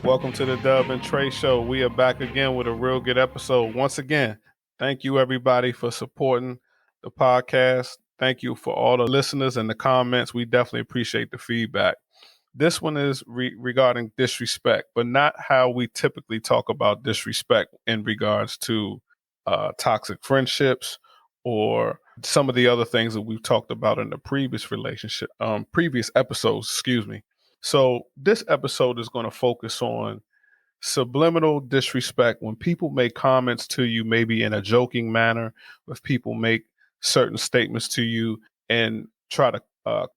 Welcome to the Dub and Trey Show. We are back again with a real good episode. Once again, thank you everybody for supporting the podcast. Thank you for all the listeners and the comments. We definitely appreciate the feedback. This one is regarding disrespect, but not how we typically talk about disrespect in regards to toxic friendships or some of the other things that we've talked about in the previous episodes, excuse me. So this episode is going to focus on subliminal disrespect when people make comments to you, maybe in a joking manner, if people make certain statements to you and try to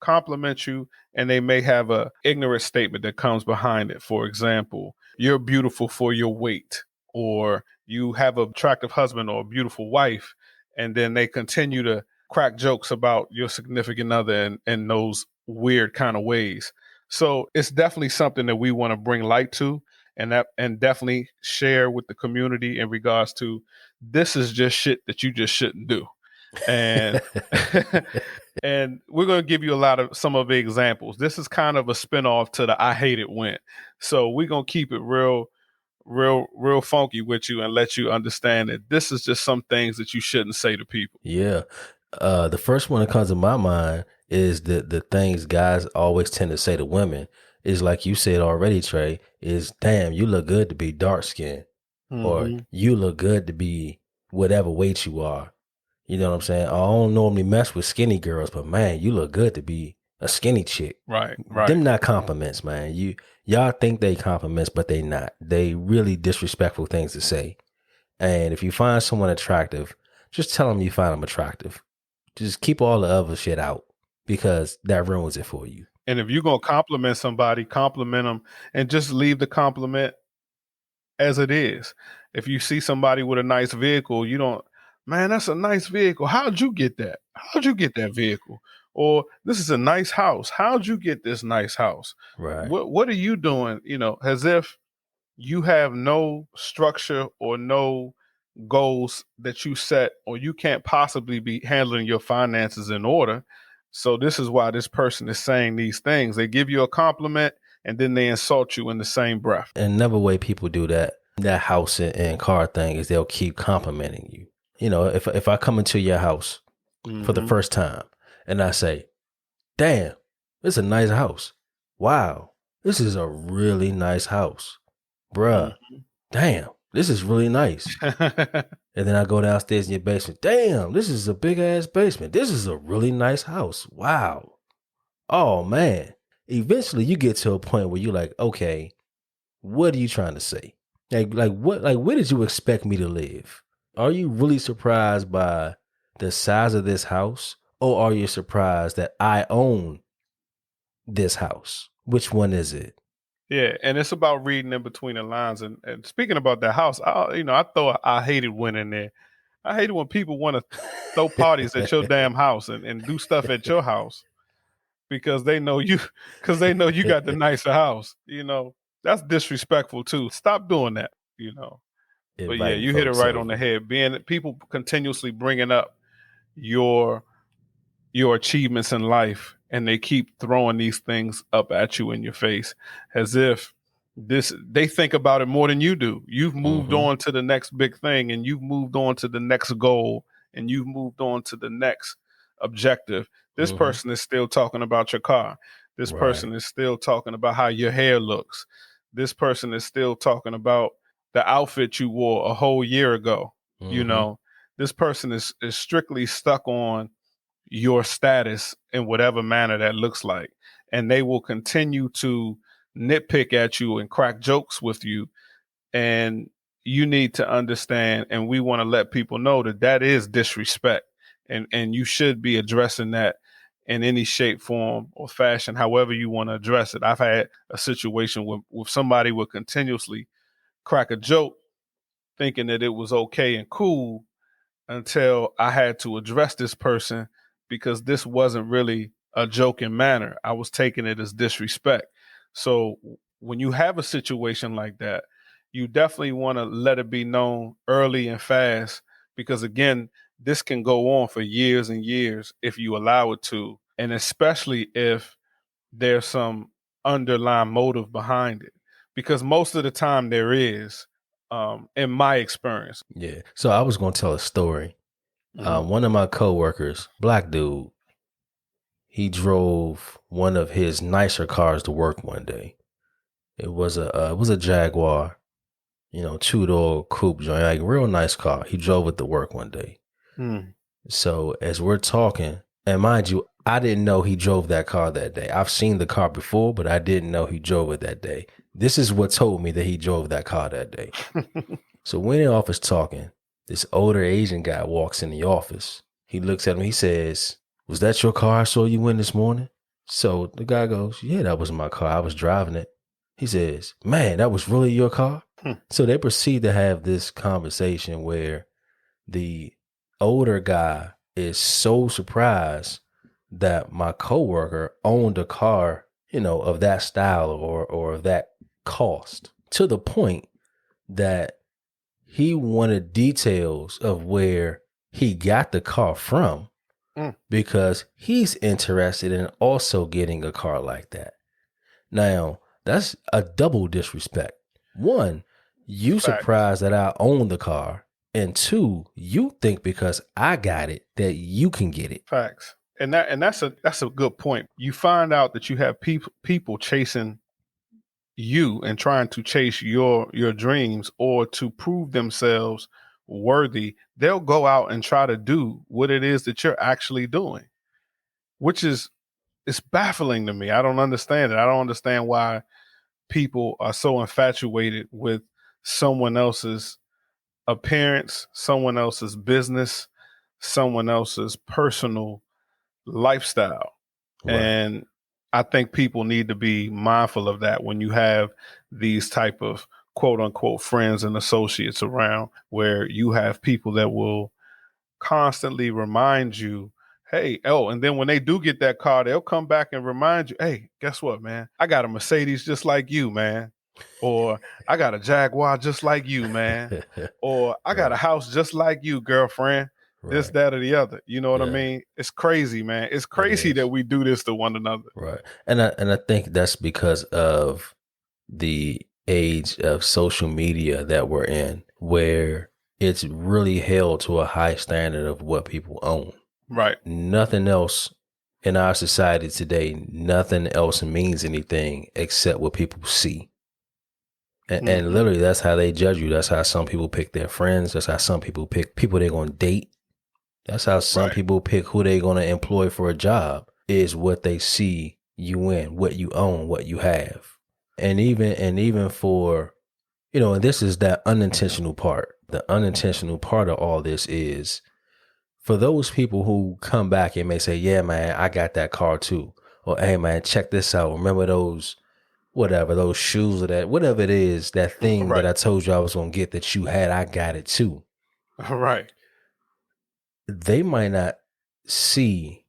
compliment you, and they may have a ignorant statement that comes behind it. For example, you're beautiful for your weight, or you have an attractive husband or a beautiful wife, and then they continue to crack jokes about your significant other in those weird kind of ways. So it's definitely something that we want to bring light to, and definitely share with the community in regards to this is just shit that you just shouldn't do. And and we're going to give you some of the examples. This is kind of a spinoff to the I Hate It When. So we're going to keep it real funky with you and let you understand that this is just some things that you shouldn't say to people. Yeah. The first one that comes to my mind is the things guys always tend to say to women is like you said already, Trey, is damn, you look good to be dark skinned, or Mm-hmm. you look good to be whatever weight you are. You know what I'm saying? I don't normally mess with skinny girls, but man, you look good to be a skinny chick. Right. Them not compliments, man. Y'all think they compliments, but they not. They really disrespectful things to say. And if you find someone attractive, just tell them you find them attractive. Just keep all the other shit out because that ruins it for you. And if you're going to compliment somebody, compliment them and just leave the compliment as it is. If you see somebody with a nice vehicle, you don't, man, that's a nice vehicle. How'd you get that? How'd you get that vehicle? Or this is a nice house. How'd you get this nice house? Right. What are you doing? As if you have no structure or no goals that you set, or you can't possibly be handling your finances in order. So this is why this person is saying these things. They give you a compliment and then they insult you in the same breath. Another way people do that house and car thing is they'll keep complimenting you. You know, if I come into your house for the first time and I say, damn, it's a nice house. Wow, this is a really nice house. Bruh, damn, this is really nice. And then I go downstairs in your basement. Damn, this is a big ass basement. This is a really nice house. Wow. Oh man. Eventually you get to a point where you're like, okay, what are you trying to say? Where did you expect me to live? Are you really surprised by the size of this house? Or are you surprised that I own this house? Which one is it? Yeah, and it's about reading in between the lines. And speaking about that house, I hated when in there. I hate it when people want to throw parties at your damn house and do stuff at your house because they know you got the nicer house. That's disrespectful too. Stop doing that. But yeah, Inviting you hit it folks right on the over. head. Being people continuously bringing up your achievements in life, and they keep throwing these things up at you in your face as if they think about it more than you do. You've moved on to the next big thing, and you've moved on to the next goal, and you've moved on to the next objective. This person is still talking about your car. This person is still talking about how your hair looks. This person is still talking about the outfit you wore a whole year ago. This person is strictly stuck on your status in whatever manner that looks like. And they will continue to nitpick at you and crack jokes with you. And you need to understand, and we want to let people know that is disrespect. And you should be addressing that in any shape, form, or fashion, however you want to address it. I've had a situation with somebody would continuously crack a joke thinking that it was okay and cool until I had to address this person because this wasn't really a joking manner. I was taking it as disrespect. So when you have a situation like that, you definitely want to let it be known early and fast because, again, this can go on for years and years if you allow it to, and especially if there's some underlying motive behind it. because most of the time there is, in my experience. Yeah. So I was going to tell a story. One of my coworkers, black dude, he drove one of his nicer cars to work one day. It was a Jaguar, 2-door coupe joint, like real nice car. He drove it to work one day. So as we're talking, and mind you, I didn't know he drove that car that day. I've seen the car before, but I didn't know he drove it that day. This is what told me that he drove that car that day. So we're in the office talking. This older Asian guy walks in the office. He looks at him. He says, "Was that your car I saw you in this morning?" So the guy goes, "Yeah, that was my car. I was driving it." He says, "Man, that was really your car?" So they proceed to have this conversation where the older guy is so surprised that my coworker owned a car, of that style or of that cost, to the point that he wanted details of where he got the car from because he's interested in also getting a car like that. Now, that's a double disrespect. One, you surprised that I own the car. And two, you think because I got it that you can get it. Facts. And that's a good point. You find out that you have people chasing you and trying to chase your dreams or to prove themselves worthy. They'll go out and try to do what it is that you're actually doing, which is, it's baffling to me. I don't understand it. I don't understand why people are so infatuated with someone else's appearance, someone else's business, someone else's personal lifestyle. Right. And I think people need to be mindful of that when you have these type of quote unquote friends and associates around, where you have people that will constantly remind you, hey, and then when they do get that car, they'll come back and remind you, hey, guess what, man? I got a Mercedes just like you, man. Or I got a Jaguar just like you, man. Or I got a house just like you, girlfriend. This, that, or the other. You know what I mean? It's crazy, man. It's crazy that we do this to one another. Right. And I think that's because of the age of social media that we're in, where it's really held to a high standard of what people own. Right. Nothing else in our society today, nothing else means anything except what people see. And literally, that's how they judge you. That's how some people pick their friends. That's how some people pick people they're going to date. That's how some people pick who they're going to employ for a job, is what they see you in, what you own, what you have. And even for, and this is that unintentional part. The unintentional part of all this is for those people who come back and may say, yeah, man, I got that car too. Or, hey, man, check this out. Remember those shoes or that, whatever it is, that thing that I told you I was going to get that you had, I got it too. Right. They might not see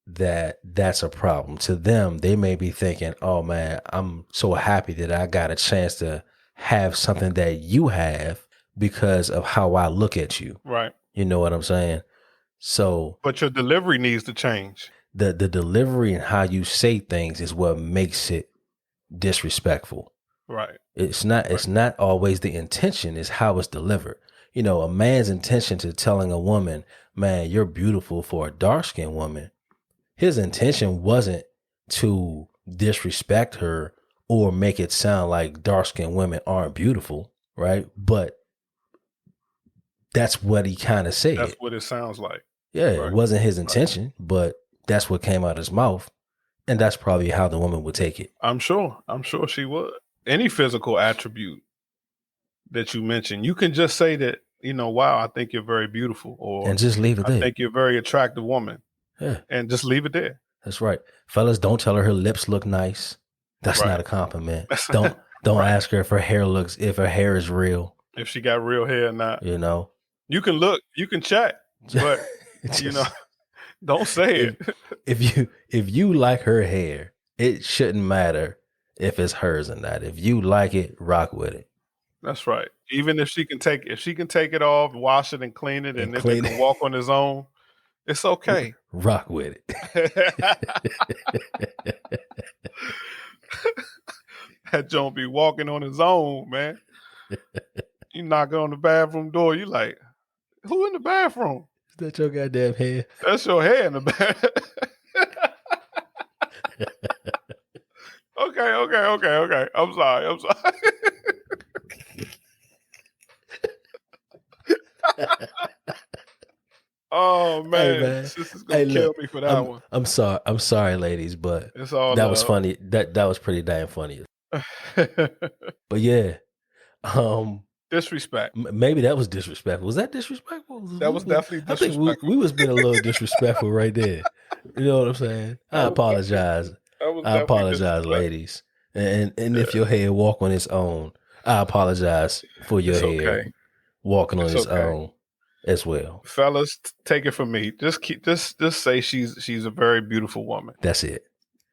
that that's a problem. To them, they may be thinking, oh man, I'm so happy that I got a chance to have something that you have because of how I look at you. Right. You know what I'm saying? So, but your delivery needs to change. The delivery and how you say things is what makes it disrespectful. Right. It's not always the intention, it's how it's delivered. A man's intention to telling a woman, man, you're beautiful, for a dark-skinned woman, his intention wasn't to disrespect her or make it sound like dark-skinned women aren't beautiful, right? But that's what he kind of said. That's what it sounds like. Yeah, It wasn't his intention, but that's what came out of his mouth. And that's probably how the woman would take it. I'm sure she would. Any physical attribute that you mentioned, you can just say that, wow, I think you're very beautiful, or and just leave it there. I think you're a very attractive woman. Yeah. And just leave it there. That's right. Fellas, don't tell her lips look nice. That's not a compliment. Don't ask her if her hair is real. If she got real hair or not. You can chat, but don't say it. If you like her hair, it shouldn't matter if it's hers or not. If you like it, rock with it. That's right. Even if she can take it off, wash it and clean it, and if it can walk on its own, it's okay. Rock with it. That don't be walking on his own, man. You knock on the bathroom door, you like, who in the bathroom? Is that your goddamn head? That's your hair in the bath. Okay. I'm sorry. Oh Hey man, man. sister's gonna Hey kill look, me for that one. I'm sorry. I'm sorry, ladies, but It's all that was love. funny. That was pretty damn funny. But yeah. Disrespect. Maybe that was disrespectful. Was that disrespectful? That was definitely I think we disrespectful. was being a little disrespectful right there. You know what I'm saying? I apologize. That was I definitely apologize, disrespectful. ladies. And if your hair walk on its own, I apologize for your It's hair okay. walking on It's its okay. own as well. Fellas, take it from me. Just say she's a very beautiful woman. That's it.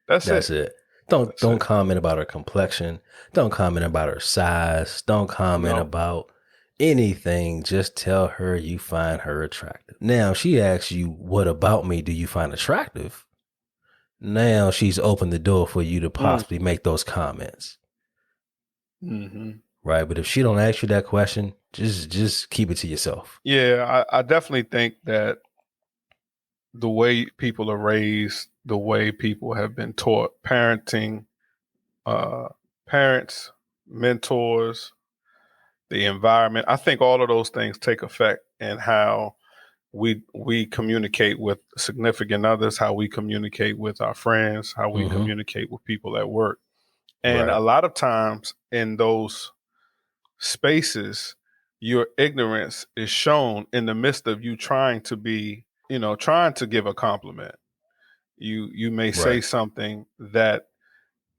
That's That's it. it. That's Don't it. comment about her complexion. Don't comment about her size. Don't comment No. about anything. Just tell her you find her attractive. Now, she asks you, what about me do you find attractive? Now she's opened the door for you to possibly make those comments. Mm-hmm. Right? But if she don't ask you that question, just keep it to yourself. Yeah, I definitely think that the way people are raised, the way people have been taught, parenting, parents, mentors, the environment. I think all of those things take effect in how we communicate with significant others, how we communicate with our friends, how we communicate with people at work. And a Right. lot of times in those spaces, your ignorance is shown in the midst of you trying to be, trying to give a compliment. You may say Right. something that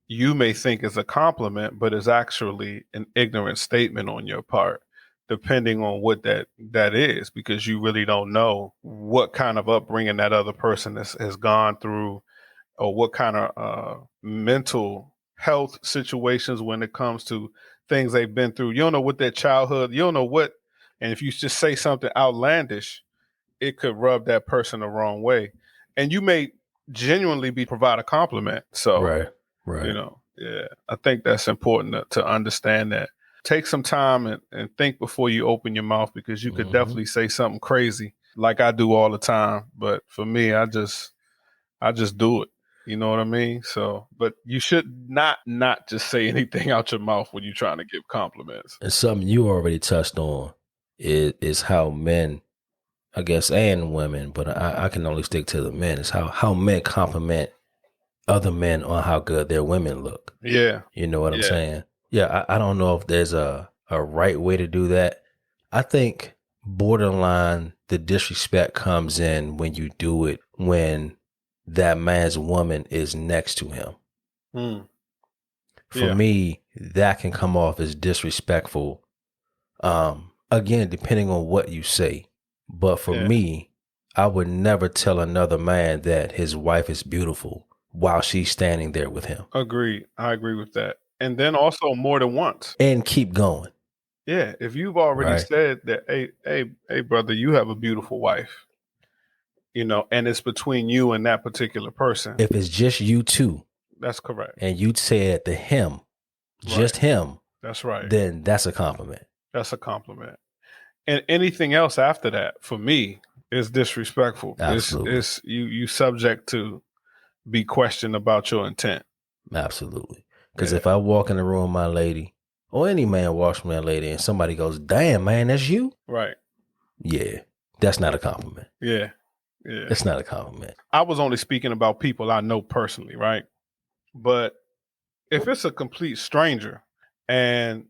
you may think is a compliment, but is actually an ignorant statement on your part, depending on what that is, because you really don't know what kind of upbringing that other person has gone through, or what kind of mental health situations when it comes to things they've been through. You don't know what their childhood, you don't know what, and if you just say something outlandish, it could rub that person the wrong way. And you may genuinely be provide a compliment. So, Right. Right. yeah, I think that's important to understand that. Take some time and think before you open your mouth, because you could definitely say something crazy like I do all the time. But for me, I just do it. You know what I mean? So, but you should not just say anything out your mouth when you're trying to give compliments. And something you already touched on is how men, I guess, and women, but I can only stick to the men, is how men compliment other men on how good their women look. Yeah. You know what I'm Yeah. saying? Yeah, I don't know if there's a right way to do that. I think borderline the disrespect comes in when you do it when that man's woman is next to him. Mm. For Yeah. me, that can come off as disrespectful. Again, depending on what you say. But for Yeah. me, I would never tell another man that his wife is beautiful while she's standing there with him. Agreed. I agree with that. And then also more than once. And keep going. Yeah. If you've already Right. said that, hey, brother, you have a beautiful wife, and it's between you and that particular person. If it's just you two That's correct. and you say it to him, just Right. him, That's right. then that's a compliment. That's a compliment. And anything else after that, for me, is disrespectful. Absolutely. It's you subject to be questioned about your intent. Absolutely. Because Yeah. if I walk in the room with my lady, or any man walks with my lady, and somebody goes, "Damn, man, that's you." Right. Yeah, that's not a compliment. Yeah. Yeah. That's not a compliment. I was only speaking about people I know personally, right? But if it's a complete stranger and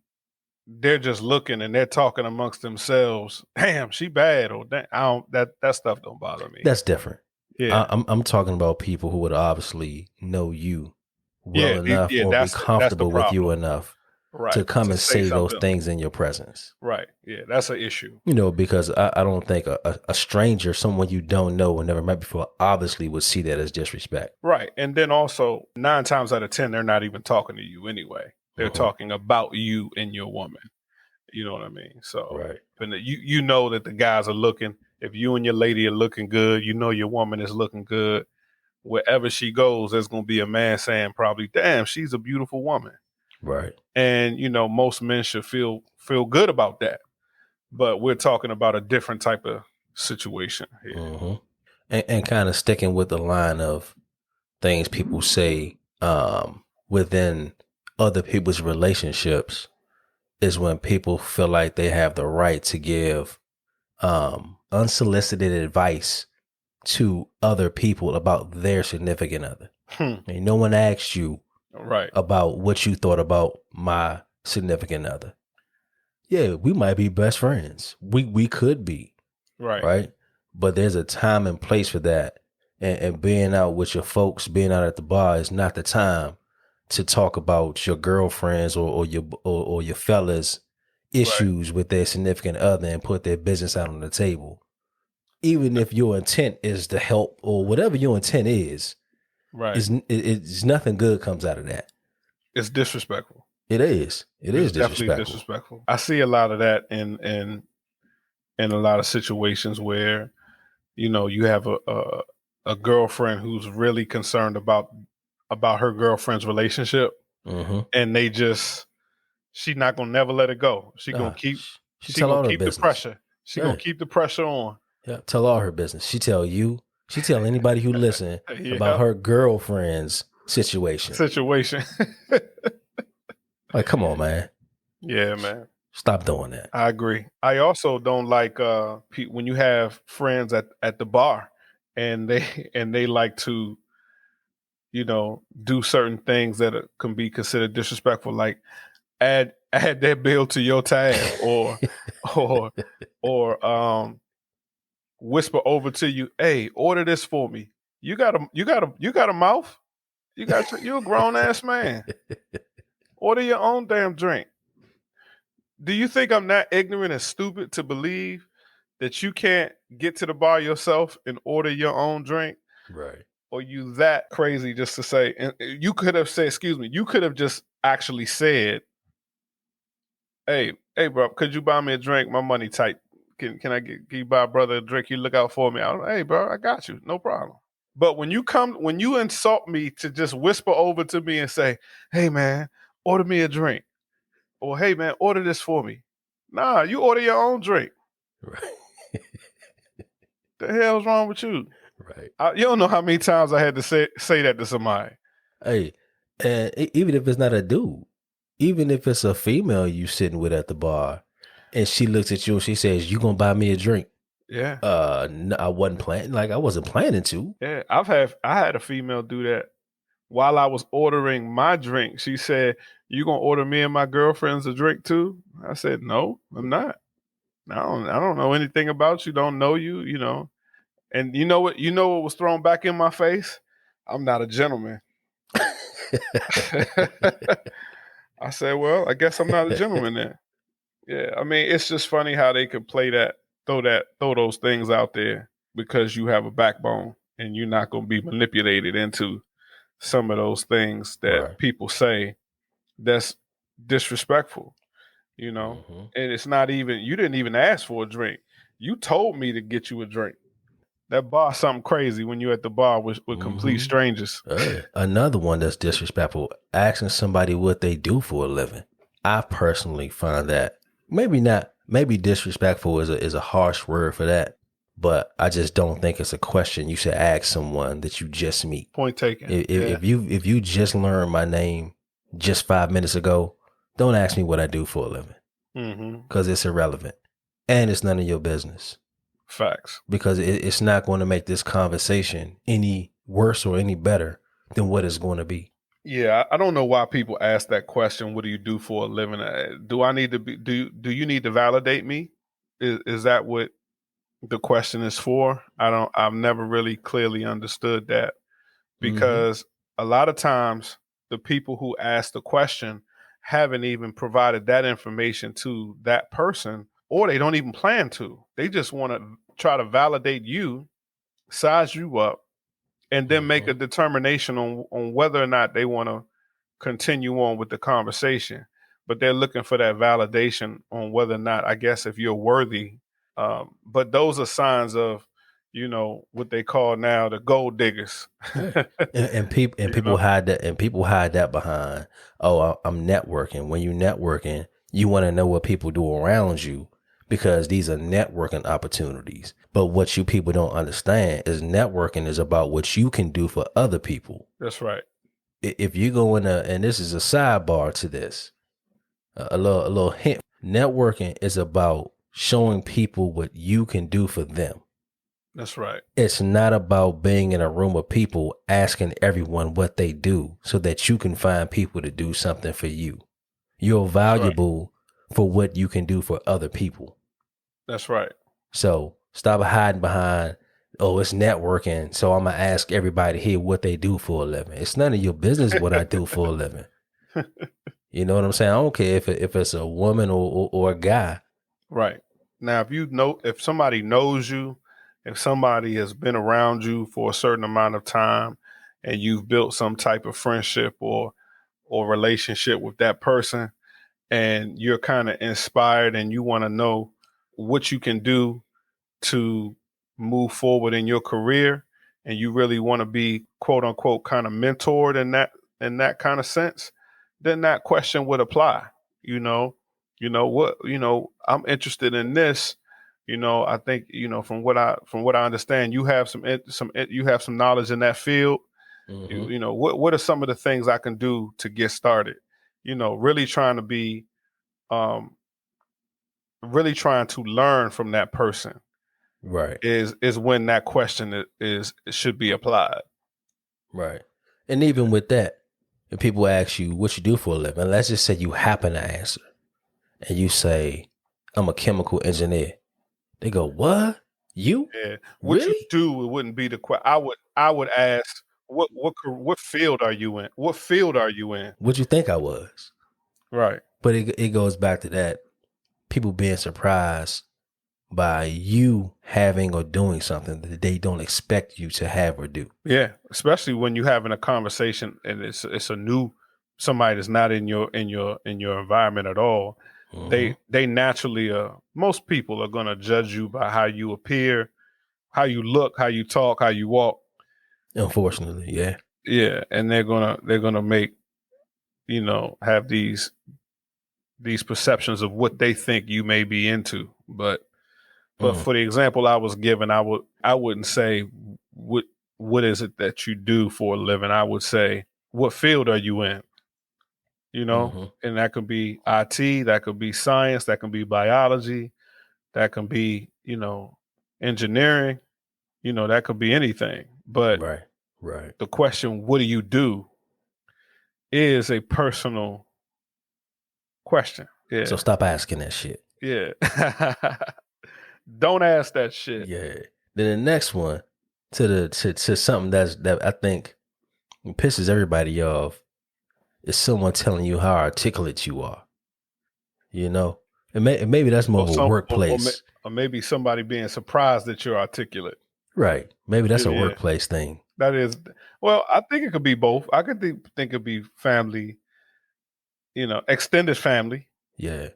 they're just looking and they're talking amongst themselves, damn, she bad, or damn, I don't, that stuff don't bother me. That's different. Yeah. I'm talking about people who would obviously know you well enough Yeah, or be that's the comfortable with you problem. enough to Right. come To and say say those something. things in your presence. Right. Yeah, that's an issue. Because I don't think a stranger, someone you don't know or never met before, obviously would see that as disrespect. Right. And then also 9 times out of 10, they're not even talking to you anyway. They're talking about you and your woman. You know what I mean? So, Right. and you know that the guys are looking. If you and your lady are looking good, you know your woman is looking good. Wherever she goes, there's going to be a man saying probably, damn, she's a beautiful woman. Right. And most men should feel good about that. But we're talking about a different type of situation here. Mm-hmm. And kind of sticking with the line of things people say within other people's relationships is when people feel like they have the right to give unsolicited advice to other people about their significant other. And no one asked you Right. about what you thought about my significant other. Yeah, we might be best friends. We could be. Right. Right. But there's a time and place for that. And being out with your folks, being out at the bar is not the time to talk about your girlfriends or your fellas issues with their significant other and put their business out on the table. Even if your intent is to help or whatever your intent is, Right. it's nothing good comes out of that. It's disrespectful. It is. It is definitely disrespectful. I see a lot of that in a lot of situations where you have a girlfriend who's really concerned about her girlfriend's relationship, and she's not gonna never let it go. She gonna keep she tell all her keep the business. pressure. She gonna keep the pressure on. Yeah, tell all her business. She tell you. She tell anybody who listen about her girlfriend's situation. Like, come on, man. Yeah, man. Stop doing that. I agree. I also don't like when you have friends at the bar and they like to do certain things that can be considered disrespectful, like add that bill to your tab or whisper over to you, "Hey, order this for me." You got a mouth? You're a grown ass man. Order your own damn drink. Do you think I'm that ignorant and stupid to believe that you can't get to the bar yourself and order your own drink? Right. Or you that crazy just to say, and you could have said, excuse me, you could have just actually said, hey, bro, could you buy me a drink? My money tight. Can you buy a brother a drink? You look out for me. Hey, bro, I got you. No problem. But when you insult me to just whisper over to me and say, hey, man, order me a drink. Or, hey, man, order this for me. Nah, you order your own drink. Right. The hell's wrong with you? Right. You don't know how many times I had to say that to somebody. Hey, and even if it's not a dude, even if it's a female you sitting with at the bar, and she looks at you and she says, "You gonna buy me a drink?" Yeah. No, I wasn't planning. Like I wasn't planning to. Yeah. I had a female do that while I was ordering my drink. She said, "You gonna order me and my girlfriends a drink too?" I said, "No, I'm not. I don't know anything about you. Don't know you. And you know what? You know what was thrown back in my face? I'm not a gentleman. I said, well, I guess I'm not a gentleman then. Yeah, I mean, it's just funny how they could throw those things out there because you have a backbone and you're not going to be manipulated into some of those things that people say that's disrespectful, Mm-hmm. And it's not even, you didn't even ask for a drink. You told me to get you a drink. That bar something crazy when you're at the bar with complete strangers. Another one that's disrespectful, asking somebody what they do for a living. I personally find that maybe disrespectful is a harsh word for that, but I just don't think it's a question you should ask someone that you just meet. Point taken. If you just learned my name just 5 minutes ago, don't ask me what I do for a living, because it's irrelevant and it's none of your business. Facts. Because it's not going to make this conversation any worse or any better than what it's going to be. Yeah, I don't know why people ask that question. What do you do for a living? Do I need to be? Do you need to validate me? Is that what the question is for? I've never really clearly understood that, because a lot of times the people who ask the question haven't even provided that information to that person, or they don't even plan to. They just want to try to validate you, size you up, and then make a determination on whether or not they want to continue on with the conversation. But they're looking for that validation on whether or not, I guess, if you're worthy. But those are signs of what they call now the gold diggers. Yeah. And You know, people hide that behind, oh, I'm networking. When you networking, you want to know what people do around you because these are networking opportunities. But what you people don't understand is networking is about what you can do for other people. that's right. If you go in and this is a sidebar to this, a little hint. Networking is about showing people what you can do for them. That's right. It's not about being in a room of people asking everyone what they do so that you can find people to do something for you. You're That's right. valuable for what you can do for other people. That's right. So stop hiding behind, oh, it's networking, so I'm going to ask everybody here what they do for a living. It's none of your business what I do for a living. You know what I'm saying? I don't care if it's a woman or a guy. Right. Now, if somebody knows you, if somebody has been around you for a certain amount of time and you've built some type of friendship or relationship with that person, and you're kind of inspired and you want to know what you can do to move forward in your career, and you really want to be quote unquote kind of mentored in that kind of sense, then that question would apply. You know, I'm interested in this. I think from what I understand, you have you have some knowledge in that field. Mm-hmm. What are some of the things I can do to get started? Really trying to be um, really trying to learn from that person Right. is when that question should be applied. Right. And even with that, if people ask you what you do for a living, let's just say you happen to answer and you say, I'm a chemical engineer. They go, what? You? Yeah, what you Really? do, it wouldn't be the question. I would ask what field are you in? What field are you in? What'd you think I was? Right. But it goes back to that people being surprised by you having or doing something that they don't expect you to have or do. Yeah, especially when you're having a conversation and it's a new somebody that's not in your environment at all. Mm-hmm. They naturally most people are gonna judge you by how you appear, how you look, how you talk, how you walk. Unfortunately, yeah. Yeah, and they're gonna make have these perceptions of what they think you may be into. But Mm. for the example I was given, I wouldn't say what is it that you do for a living. I would say what field are you in? Mm-hmm. And that could be IT, that could be science, that can be biology, that can be engineering. That could be anything. But Right. Right. the question, what do you do, is a personal question. So Yeah. stop asking that shit. Yeah. Don't ask that shit. Yeah. Then the next one to something that I think pisses everybody off is someone telling you how articulate you are. And maybe that's more Or of a some workplace. or maybe somebody being surprised that you're articulate. Right. Maybe that's a Yeah. workplace thing. That is, well, I think it could be both. I could think it'd be family, extended family, Yeah.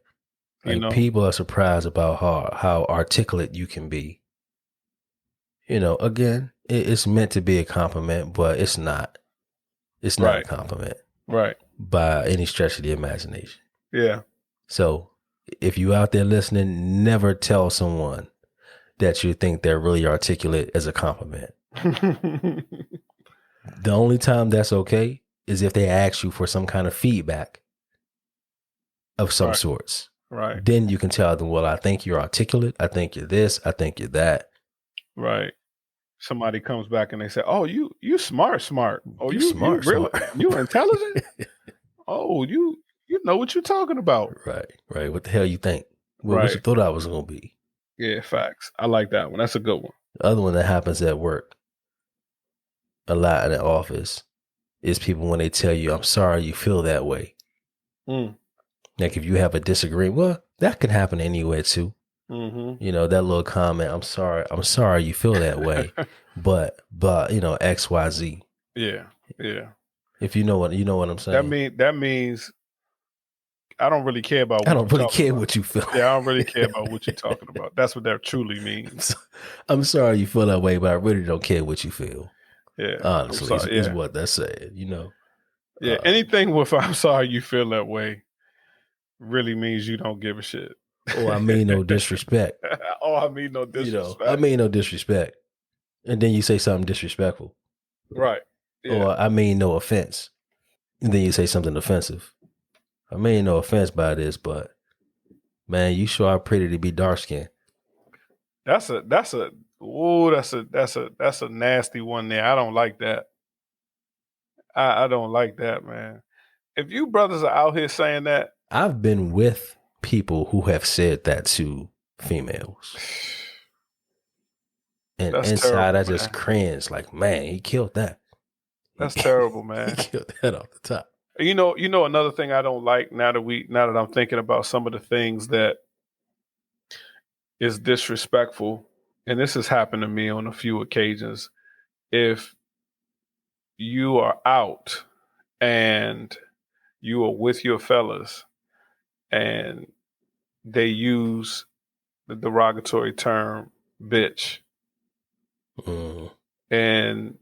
you Like know. people are surprised about how articulate you can be. Again, it's meant to be a compliment, but it's not. It's not a Right. compliment Right. by any stretch of the imagination. Yeah. So if you out there listening, never tell someone that you think they're really articulate as a compliment. The only time that's okay is if they ask you for some kind of feedback of some Right. sorts. Right. Then you can tell them, well, I think you're articulate. I think you're this. I think you're that. Right. Somebody comes back and they say, "Oh, you smart. Oh, You you smart, really smart. you intelligent. Oh, you know what you're talking about." Right, right. What the hell you think? What Right. you thought I was going to be? Yeah. Facts. I like that one. That's a good one. The other one that happens at work a lot in the office is people when they tell you, I'm sorry you feel that way. Mm. Like if you have a disagreement, well, that can happen anyway too. Mm-hmm. That little comment, I'm sorry you feel that way. but XYZ. Yeah. Yeah. If you know what I'm saying. That means I don't really care about I what don't you're really talking care about. what you feel. Yeah, I don't really care about what you're talking about. That's what that truly means. I'm sorry you feel that way, but I really don't care what you feel. Yeah, I'm Honestly, sorry. is Yeah, what that's saying, you know. yeah. Anything with "I'm sorry you feel that way" really means you don't give a shit. Oh, I mean no disrespect. Oh, I mean no You know, I disrespect. mean no disrespect. And then you say something disrespectful. Right. Yeah. Or I mean no offense. And then you say something offensive. I mean no offense by this, but man, you sure are pretty to be dark skinned. That's a that's a nasty one there. I don't like that. I don't like that, man. If you brothers are out here saying that, I've been with people who have said that to females. And that's inside terrible, I just man. cringe like, man, he killed that. That's terrible, He man. killed that off the top. You know another thing I don't like now that I'm thinking about some of the things that is disrespectful, and this has happened to me on a few occasions. If you are out and you are with your fellas and they use the derogatory term bitch Mm, and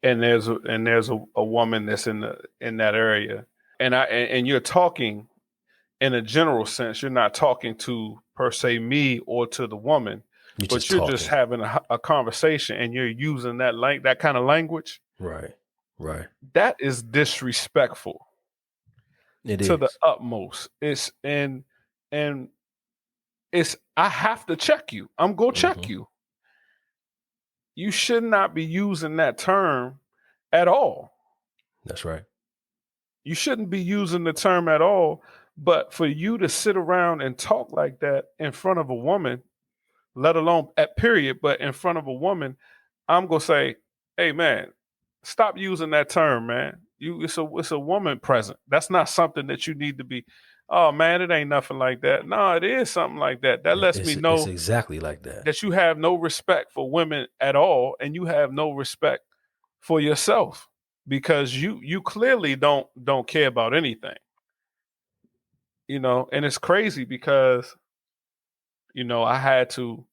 there's a woman that's in that area and you're talking in a general sense, you're not talking to per se me or to the woman, you're but just you're just talking. having a conversation and you're using that kind of language. Right. Right. That is disrespectful It to the is. utmost. And it's I have to check you. I'm gonna check Mm-hmm. you. You should not be using that term at all. That's right. You shouldn't be using the term at all. But for you to sit around and talk like that in front of a woman, let alone at period, but in front of a woman, I'm gonna say, hey man, stop using that term, man. It's a woman present. That's not something that you need to be. Oh man, it ain't nothing like that. No, it is something like that. That lets me It's know exactly like that. that you have no respect for women at all, and you have no respect for yourself because you clearly don't care about anything. And it's crazy because I had to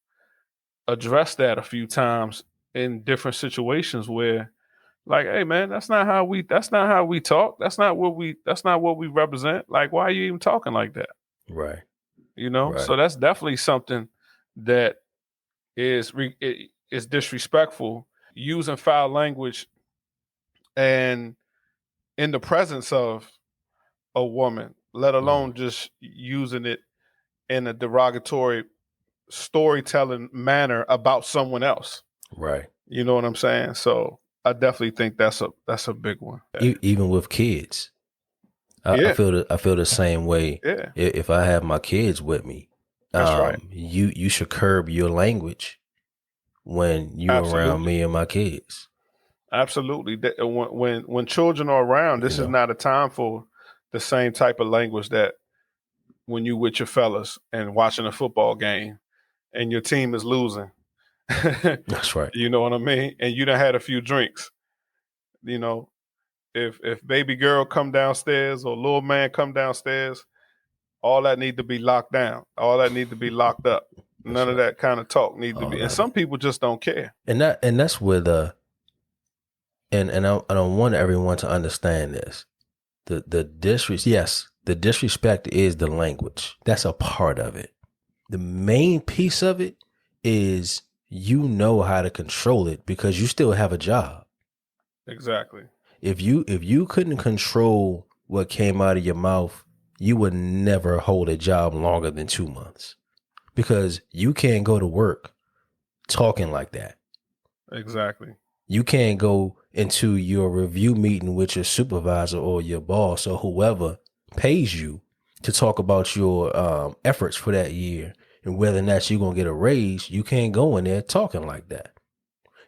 address that a few times in different situations where, like, hey man, that's not how we talk. That's not what we represent. Like, why are you even talking like that? Right. So Right. that's definitely something that is disrespectful, using foul language and in the presence of a woman, let Mm, alone just using it in a derogatory storytelling manner about someone else. right. You know what I'm saying? So I definitely think that's a big one. Even with kids, Yeah, I feel the same way. yeah, If I have my kids with me, that's right. you should curb your language when you're around Absolutely, me and my kids. absolutely. When children are around, You this is know, not a time for the same type of language that when you with your fellas and watching a football game and your team is losing. that's right. You know what I mean? And you done had a few drinks. You know, if baby girl come downstairs or little man come downstairs, all that need to be locked down. All that need to be locked up. That's None of right. that kind of talk need to be. All And of some it. people just don't care. And that's where the and I don't want everyone to understand this. The disrespect, yes, the disrespect is the language. That's a part of it. The main piece of it is you know how to control it because you still have a job. Exactly. If you couldn't control what came out of your mouth, you would never hold a job longer than 2 months because you can't go to work talking like that. Exactly. You can't go into your review meeting with your supervisor or your boss or whoever pays you to talk about your efforts for that year and whether or not you're going to get a raise. You can't go in there talking like that.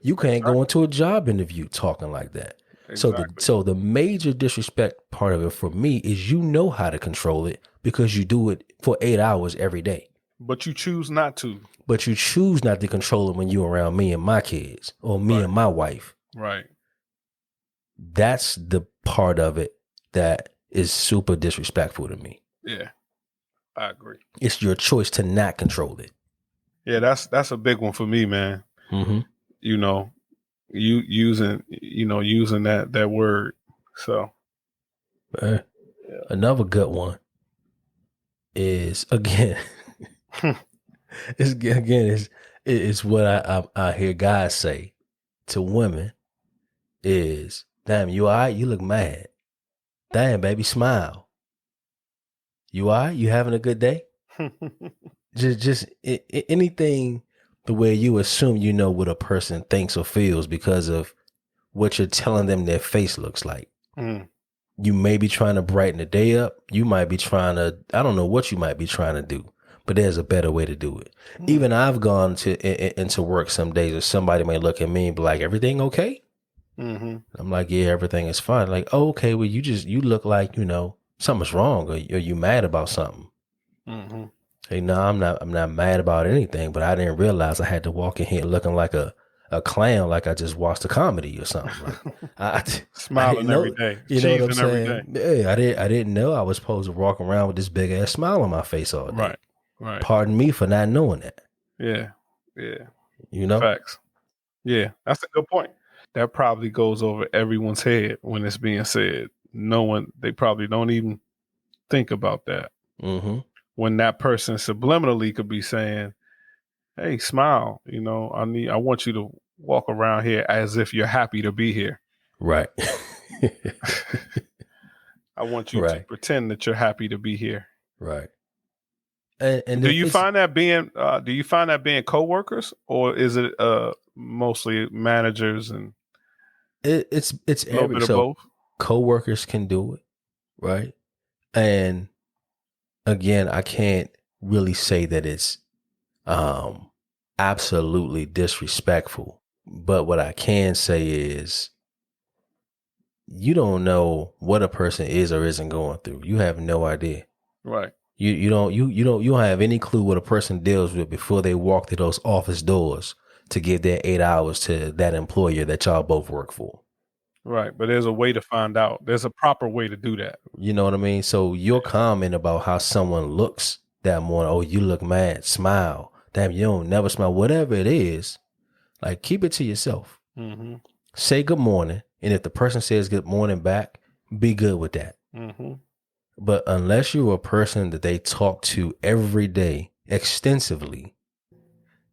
You can't go Exactly. into a job interview talking like that. Exactly. So the major disrespect part of it for me is you know how to control it because you do it for 8 hours every day. But you choose not to. But you choose not to control it when you're around me and my kids or me Right. and my wife. Right. That's the part of it that is super disrespectful to me. Yeah, I agree. It's your choice to not control it. Yeah, that's a big one for me, man. Mm-hmm. You know, using that word. So another good one is again, it's what I hear guys say to women is, "Damn, you all right? You look mad. Damn, baby, smile. You all right? You having a good day?" Just anything the way you assume you know what a person thinks or feels because of what you're telling them their face looks like. Mm. You may be trying to brighten the day up. You might be trying to, I don't know what you might be trying to do, but there's a better way to do it. Even I've gone into work some days, or somebody may look at me and be like, "Everything okay?" Mm-hmm. I'm like, "Yeah, everything is fine." Like, "Oh, okay, well, you look like, something's wrong, or you mad about something." Mm-hmm. Hey, no, I'm not mad about anything, but I didn't realize I had to walk in here looking like a clown, like I just watched a comedy or something. Like I didn't Smiling every know, day, you know what I'm cheesing every day. saying? Yeah, I didn't know I was supposed to walk around with this big ass smile on my face all day. Right. Pardon me for not knowing that. Yeah. Facts. Yeah, that's a good point. That probably goes over everyone's head when it's being said. They probably don't even think about that. Mm-hmm. When that person subliminally could be saying, "Hey, smile. I want you to walk around here as if you're happy to be here. Right. I want you to Right. pretend that you're happy to be here." Right. And Do then you find that being coworkers, or is it mostly managers and it's a little bit of so both? coworkers can do it, right? And again, I can't really say that it's absolutely disrespectful. But what I can say is you don't know what a person is or isn't going through. You have no idea. Right. You don't have any clue what a person deals with before they walk through those office doors to give their 8 hours to that employer that y'all both work for. Right. But there's a way to find out. There's a proper way to do that. You know what I mean? So your comment about how someone looks that morning, "Oh, you look mad, smile. Damn, you don't never smile," whatever it is, like keep it to yourself. Mm-hmm. Say good morning. And if the person says good morning back, be good with that. Mm-hmm. But unless you're a person that they talk to every day extensively,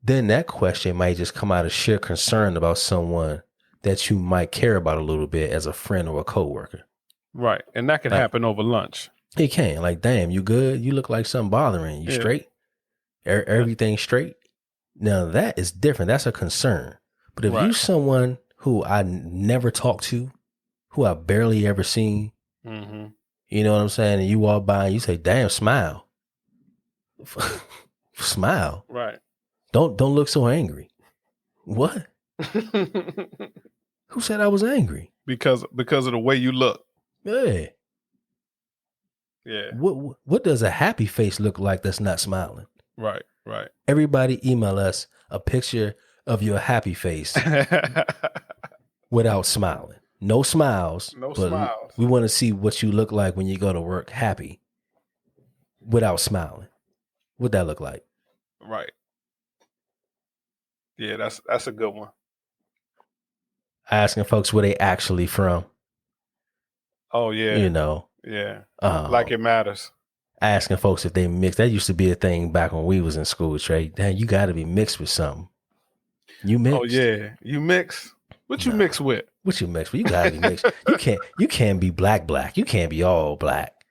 then that question might just come out of sheer concern about someone that you might care about a little bit as a friend or a coworker. Right. And that can Like, happen over lunch. it can. Like, "Damn, you good? You look like something bothering you. Yeah. Straight? Everything straight?" Now that is different. That's a concern. But if you someone who I never talked to, who I barely ever seen, Mm-hmm. you know what I'm saying? And you walk by and you say, "Damn, smile." Smile. Right. Don't look so angry. What? Who said I was angry? because of the way you look. Yeah. Yeah. What does a happy face look like that's not smiling? Right. Everybody email us a picture of your happy face without smiling. No smiles. No but smiles. We want to see what you look like when you go to work happy without smiling. What that look like? Right. Yeah, that's a good one. Asking folks where they actually from. Oh yeah. Yeah. Like it matters. Asking folks if they mixed. That used to be a thing back when we was in school, Trey. Damn, you got to be mixed with something. You mixed? Oh yeah. You mix? What you mix with? What you mixed with? You got to be mixed. You can't be black. You can't be all black.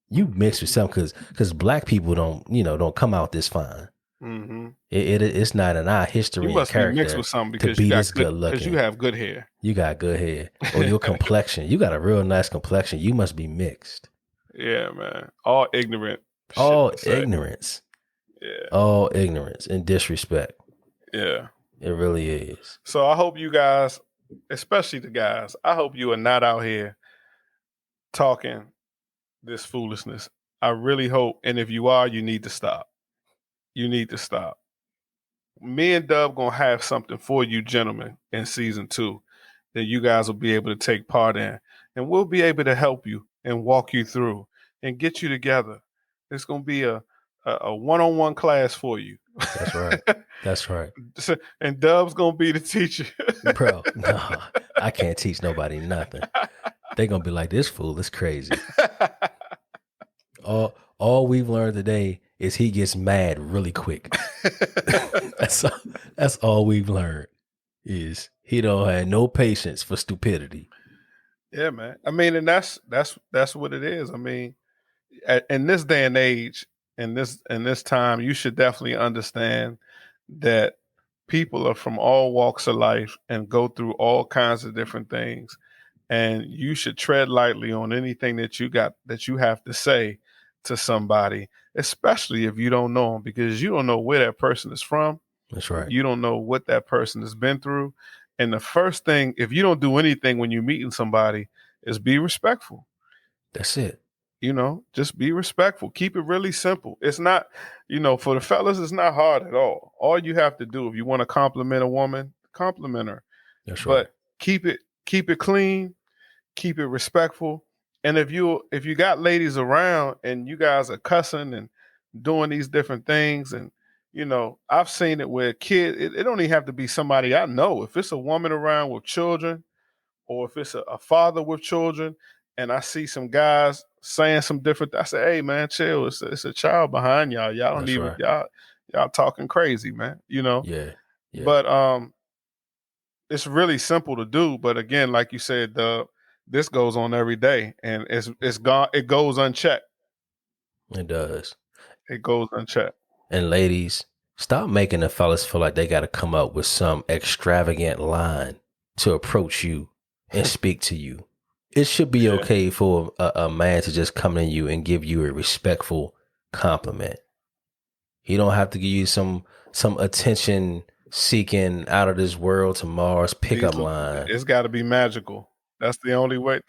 You mix with something because black people don't come out this fine. Mm-hmm. It's not in our history. You must and be mixed with something because you got good looking. Because you have good hair. You got good hair. Or your complexion. You got a real nice complexion. You must be mixed. Yeah, man. All ignorant. All ignorance. Yeah. All ignorance and disrespect. Yeah. It really is. So I hope you guys, especially the guys, I hope you are not out here talking this foolishness. I really hope. And if you are, you need to stop. You need to stop. Me and Dub gonna have something for you, gentlemen, in season 2 that you guys will be able to take part in, and we'll be able to help you and walk you through and get you together. It's going to be a one-on-one class for you. That's right. That's right. And Dub's going to be the teacher. Bro, no, I can't teach nobody nothing. They're going to be like, this fool is crazy. All we've learned today is he gets mad really quick. That's all we've learned is he don't have no patience for stupidity. Yeah, man. I mean, and that's what it is. I mean, in this day and age, in this time, you should definitely understand that people are from all walks of life and go through all kinds of different things, and you should tread lightly on anything that you have to say to somebody, especially if you don't know them, because you don't know where that person is from. That's right. You don't know what that person has been through. And the first thing, if you don't do anything when you're meeting somebody, is be respectful. That's it. Just be respectful. Keep it really simple. It's not, for the fellas, it's not hard at all. All you have to do, if you want to compliment a woman, compliment her. That's right. But keep it clean, keep it respectful. And if you got ladies around and you guys are cussing and doing these different things, and I've seen it where it don't even have to be somebody I know. If it's a woman around with children, or if it's a father with children, and I see some guys saying some different, I say, hey man, chill. It's a child behind y'all. Y'all don't That's even right. y'all talking crazy, man. Yeah. But it's really simple to do. But again, like you said, this goes on every day, and it's gone. It goes unchecked. It does. It goes unchecked. And ladies, stop making the fellas feel like they got to come up with some extravagant line to approach you and speak to you. It should be okay for a man to just come to you and give you a respectful compliment. He don't have to give you some attention seeking out of this world to Mars pickup line. It's got to be magical. That's the only way.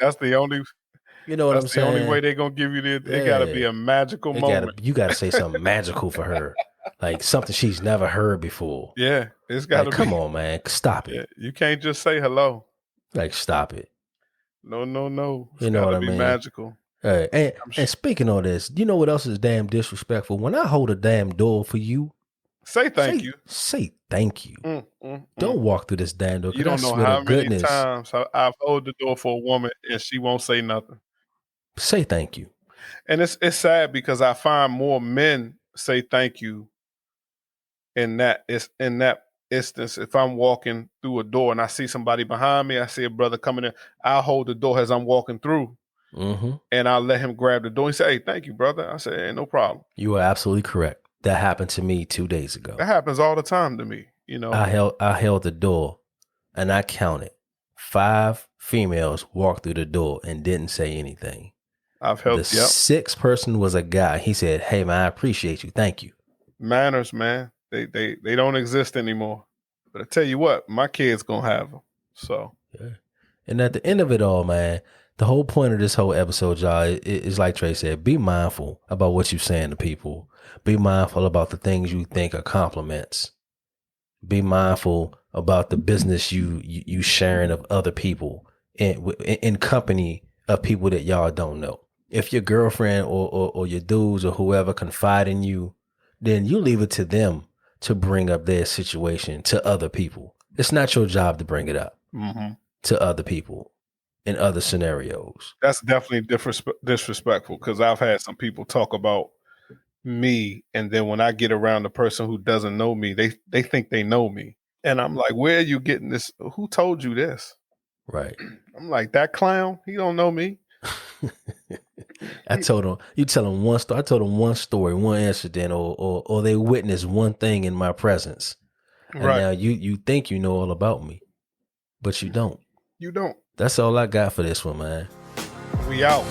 You know what I'm saying? The only way they're gonna give you it got to be a magical moment. You got to say something magical for her, like something she's never heard before. Yeah, it's got to come on, man, stop it. Yeah, you can't just say hello. Like, stop it. No. It's you know what I mean? Magical. And speaking of this, you know what else is damn disrespectful? When I hold a damn door for you, say thank you. Say thank you. Don't walk through this damn door. You don't know how many times I've held the door for a woman and she won't say nothing. Say thank you. And it's sad because I find more men say thank you in that instance. If I'm walking through a door and I see somebody behind me, I see a brother coming in, I'll hold the door as I'm walking through. And I'll let him grab the door and say, hey, thank you, brother. I say, hey, no problem. You are absolutely correct. That happened to me 2 days ago. That happens all the time to me. I held the door and I counted 5 females walked through the door and didn't say anything. I've held the 6th person was a guy. He said, hey man, I appreciate you. Thank you. Manners, man. They don't exist anymore. But I tell you what, my kids gonna have them. So yeah. And at the end of it all, man, the whole point of this whole episode, y'all, is like Trey said, be mindful about what you're saying to people. Be mindful about the things you think are compliments. Be mindful about the business you sharing of other people in company of people that y'all don't know. If your girlfriend or your dudes or whoever confide in you, then you leave it to them to bring up their situation to other people. It's not your job to bring it up to other people in other scenarios. That's definitely disrespectful, because I've had some people talk about me, and then when I get around the person who doesn't know me, they think they know me. And I'm like, where are you getting this? Who told you this? Right. I'm like, that clown, he don't know me. I told him, you tell him one story. I told him one story, one incident, or they witnessed one thing in my presence. And now you think you know all about me, but you don't. You don't. That's all I got for this one, man. We out.